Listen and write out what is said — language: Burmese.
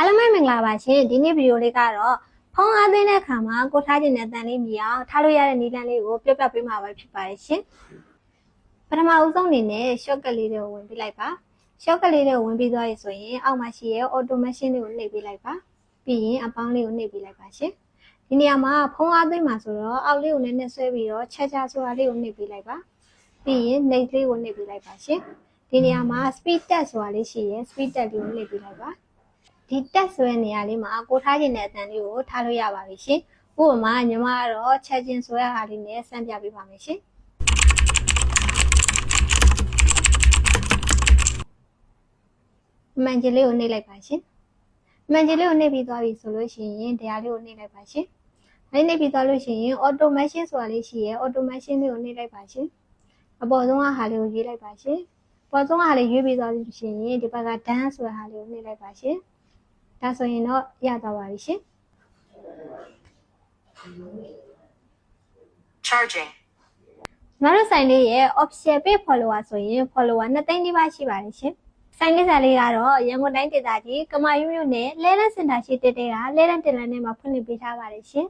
အားလုံးပဲမင်္ဂလာပါရှင်ဒီနေ့ဗီဒီယိုလေးကတော့ဖုန်းအားသွင်းတဲ့အခါမှာကိုထားခြင်းတဲ့အတန်လေးမြည်အောင်ထားလို့ရတဲ့နည်းလမ်းလေးကိုပြပြပေးမှာပဲဖြစ်ပါတယ်ရှင်ပထမဦးဆုံးအနေနဲ့ shortcut လေးတွေကိုဝင်ပြီးလိုက်ပါ shortcut လေးတွေကိုဝင်ပြီးသွားရဆိုရင်အောက်မှာရှိရဲ့ automation လေးကိုနှိပ်ပေးလိုက်ပါပြီးရင်အပေါင်းလေးကိုနှိပ်ပေးလိုက်ပါရှင်ဒီနေရာမှာဖုန်းအားသွင်းမှာဆိုတော့အောက်လေးကိုနည်းနည်းဆွဲပြီးတော့ချက်ချဆိုတာလေးကိုနှိပ်ပေးလိုက်ပါပြီးရင် next လေးကိုနှိပ်ပေးလိုက်ပါရှင်ဒီနေရာမှာ speed test ဆိုတာလေးရှိရဲ့ speed test လေးကိုနှိပ်ပေးလိုက်ပါဒီ test ဆိုတဲ့နေရာလေးမှာကိုထားခြင်းတဲ့အတန်လေးကိုထားလို့ရပါပြီရှင်ဥပမာညီမကတော့ချက်ချင်းဆိုရတာလေးနဲ့စမ်းပြပေးပါမယ်ရှင်မှန်ကြီးလေးကိုနှိပ်လိုက်ပါရှင်မှန်ကြီးလေးကိုနှိပ်ပြီးသွားပြီဆိုလို့ရှိရင်တရားလေးကိုနှိပ်လိုက်ပါရှင်နှိပ်ပြီးသွားလို့ရှိရင် automation ဆိုတာလေးရှိရဲ့ automation လေးကိုနှိပ်လိုက်ပါရှင်အပေါ်ဆုံးကဟာလေးကိုရွေးလိုက်ပါရှင်ပေါ်ဆုံးကဟာလေးရွေးပြီးသွားလို့ရှိရင်ဒီဘက်က dance ဆိုတာဟာလေးကိုနှိပ်လိုက်ပါရှင်ဒါဆိုရင်တော့ရသွားပါပြီရှင် Charging ကျွန်တော်တို့ဆိုင်လေးရဲ့ official page follower ဆိုရင် follower 2သိန်းနီးပါးရှိပါတယ်ရှင်ဆိုင်လေးစားလေးကတော့ရန်ကုန်တိုင်းဒေသကြီးကမာရွတ်မြို့နယ်လဲလန်းစင်တာရှိတဲတဲကလဲလန်းတင်လန်းထဲမှာဖွင့်လှစ်ပေးထားပါတယ်ရှင်